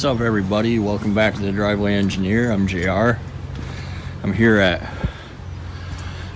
What's up, everybody? Welcome back to the Driveway Engineer. I'm JR. I'm here at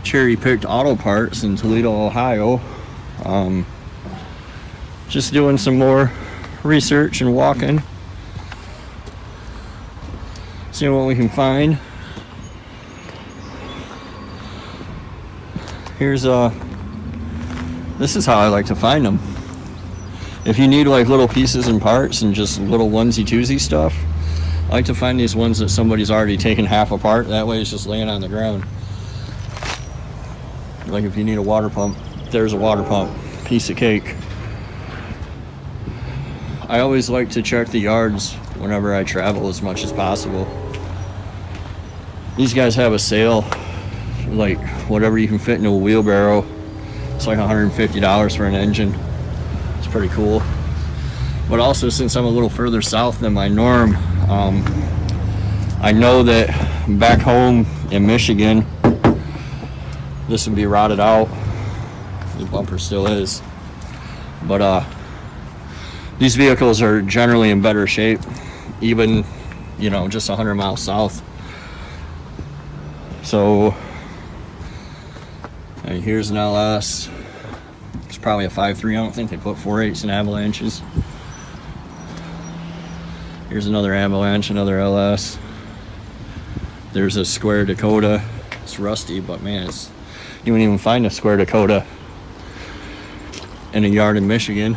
Cherry Picked Auto Parts in Toledo, Ohio. Just doing some more research and walking, seeing what we can find. Here's this is how I like to find them. If you need like little pieces and parts and just little onesie-twosie stuff, I like to find these ones that somebody's already taken half apart. That way it's just laying on the ground. Like if you need a water pump, there's a water pump. Piece of cake. I always like to check the yards whenever I travel as much as possible. These guys have a sale, like whatever you can fit into a wheelbarrow. It's like $150 for an engine. Pretty cool. But also, since I'm a little further south than my norm, I know that back home in Michigan this would be rotted out. The bumper still is, but these vehicles are generally in better shape, even just 100 miles south. So here's an LS. Probably a 5.3. I don't think they put 4.8s in Avalanches. Here's another Avalanche, another LS. There's a Square Dakota. It's rusty, but man, you wouldn't even find a Square Dakota in a yard in Michigan.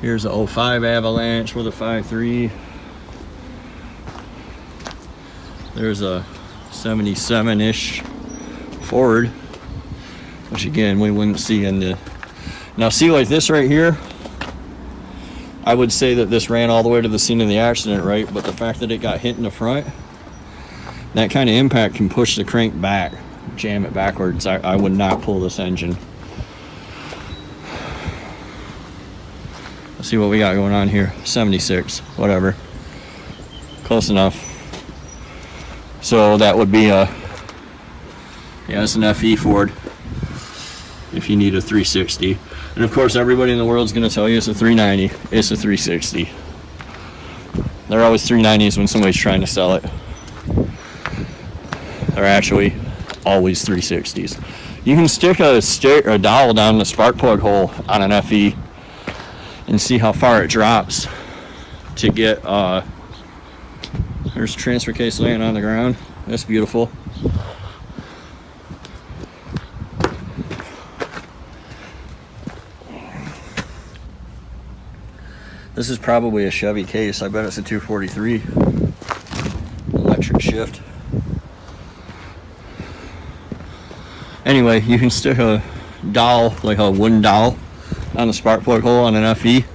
Here's a 05 Avalanche with a 5.3. There's a 77-ish Ford, which again we wouldn't see in the. Now see, like this right here, I would say that this ran all the way to the scene of the accident, right? But the fact that it got hit in the front, that kind of impact can push the crank back, jam it backwards. I would not pull this engine. Let's see what we got going on here. 76, whatever, close enough. So that would be it's an FE Ford if you need a 360. And of course everybody in the world is going to tell you it's a 390. It's a 360. They're always 390s when somebody's trying to sell it. They're actually always 360s. You can stick a dowel down the spark plug hole on an FE and see how far it drops to get there's a transfer case laying on the ground. That's beautiful. This is probably a Chevy case. I bet it's a 243 electric shift. Anyway, you can stick a dowel, like a wooden dowel, on the spark plug hole on an FE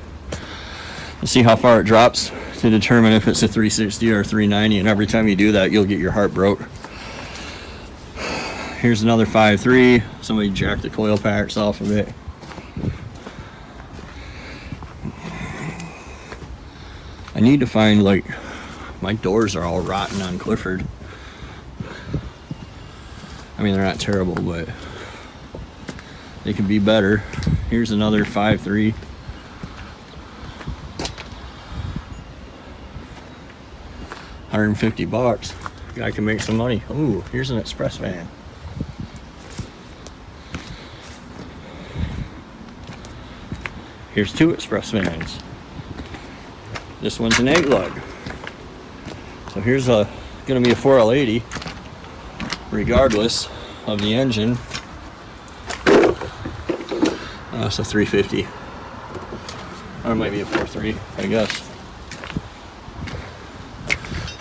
and see how far it drops to determine if it's a 360 or a 390. And every time you do that, you'll get your heart broke. Here's another 5.3. Somebody jacked the coil packs off of it. I need to find, like, my doors are all rotten on Clifford. I mean, they're not terrible, but they could be better. Here's another 5.3. $150. Guy can make some money. Ooh, here's an express van. Here's two express vans. This one's an 8-lug. So here's gonna be a 4L80, regardless of the engine. It's a 350. Or it might be a 4.3, I guess.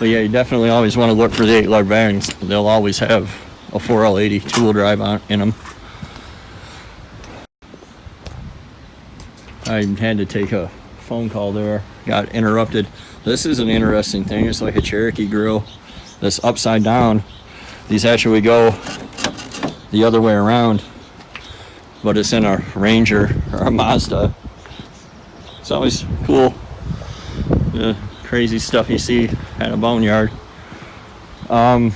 But yeah, you definitely always want to look for the 8-lug vans. They'll always have a 4L80 two-wheel drive in them. I had to take a phone call there, got interrupted. This is an interesting thing. It's like a Cherokee grill that's upside down. These actually go the other way around, but it's in a Ranger or a Mazda. It's always cool, the crazy stuff you see at a boneyard. Let's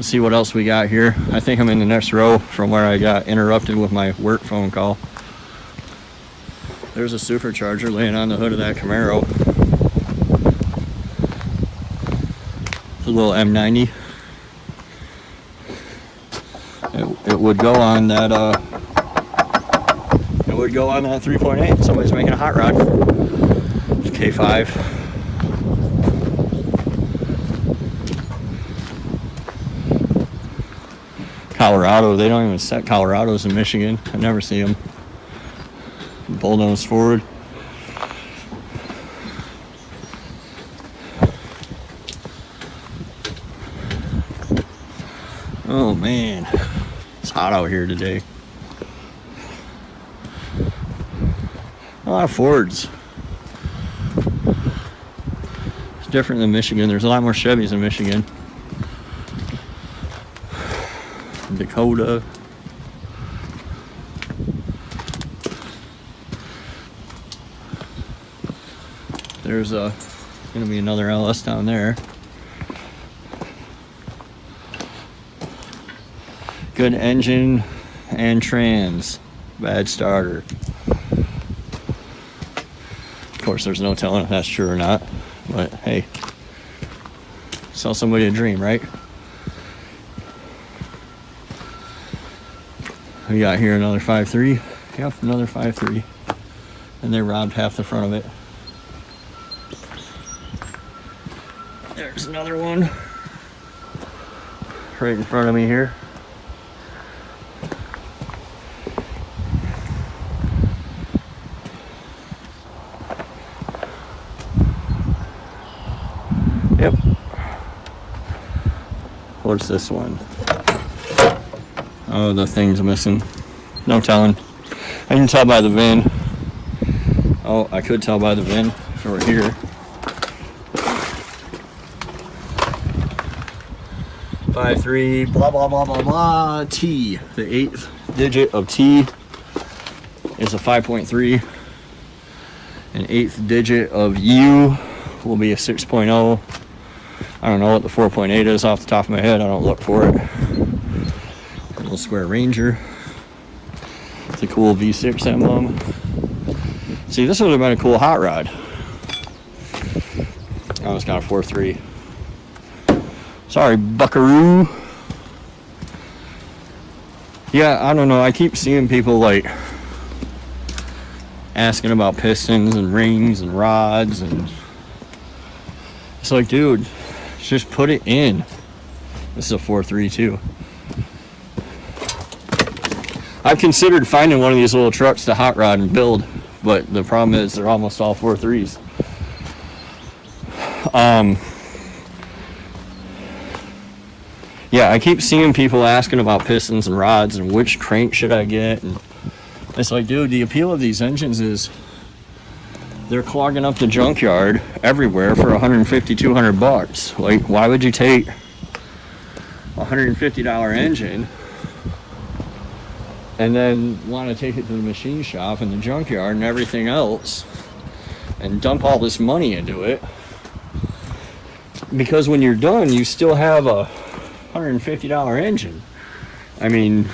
see what else we got here. I think I'm in the next row from where I got interrupted with my work phone call. There's a supercharger laying on the hood of that Camaro. It's a little M90. It would go on that. It would go on that 3.8. Somebody's making a hot rod. It's K5. Colorado. They don't even set Colorados in Michigan. I never see them. Bullnose forward. Oh man, it's hot out here today. A lot of Fords. It's different than Michigan. There's a lot more Chevys in Michigan. Dakota. There's gonna be another LS down there. Good engine and trans, bad starter. Of course, there's no telling if that's true or not, but hey, sell somebody a dream, right? We got here another 5.3. Yep, another 5.3. And they robbed half the front of it. There's another one right in front of me here. Yep. What's this one? Oh, the thing's missing. No telling. I can tell by the VIN. Oh, I could tell by the VIN if it were here. 5.3 blah blah blah blah blah T. The 8th digit of T is a 5.3. An 8th digit of U will be a 6.0. I don't know what the 4.8 is off the top of my head. I don't look for it. A little square Ranger. It's a cool V6 emblem. See, this would have been a cool hot rod. Oh, it's got a 4.3. Sorry, buckaroo. Yeah, I don't know. I keep seeing people like asking about pistons and rings and rods, and it's like, dude, just put it in. This is a 4.3 too. I've considered finding one of these little trucks to hot rod and build, but the problem is they're almost all 4.3s. Yeah, I keep seeing people asking about pistons and rods and which crank should I get, and it's like, dude, the appeal of these engines is they're clogging up the junkyard everywhere for $150-200. Like, why would you take a $150 engine and then want to take it to the machine shop and the junkyard and everything else and dump all this money into it? Because when you're done, you still have a $150 engine. I mean,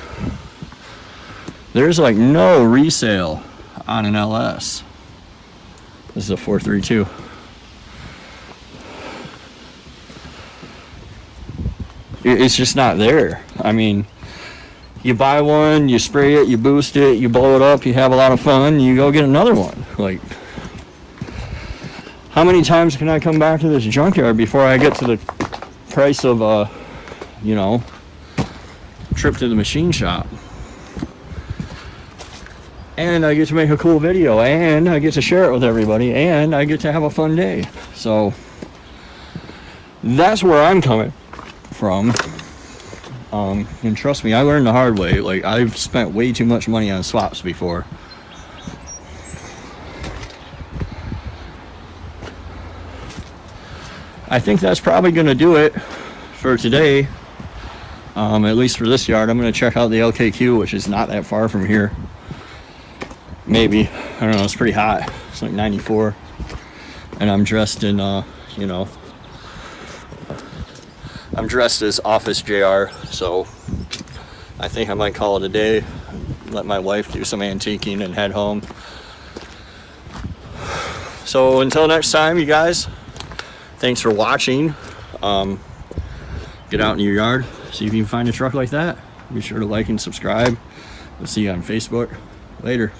there's like no resale on an LS. This is a 432. It's just not there. I mean, you buy one, you spray it, you boost it, you blow it up, you have a lot of fun, you go get another one. Like, how many times can I come back to this junkyard before I get to the price of a, you know, trip to the machine shop? And I get to make a cool video, and I get to share it with everybody, and I get to have a fun day. So that's where I'm coming from. And trust me, I learned the hard way. Like, I've spent way too much money on swaps before. I think that's probably going to do it for today. At least for this yard. I'm going to check out the LKQ, which is not that far from here. Maybe. I don't know. It's pretty hot. It's like 94. And I'm dressed in, you know, I'm dressed as Office JR. So I think I might call it a day. Let my wife do some antiquing and head home. So until next time, you guys, thanks for watching. Get out in your yard, see if you can find a truck like that. Be sure to like and subscribe. We'll see you on Facebook. Later.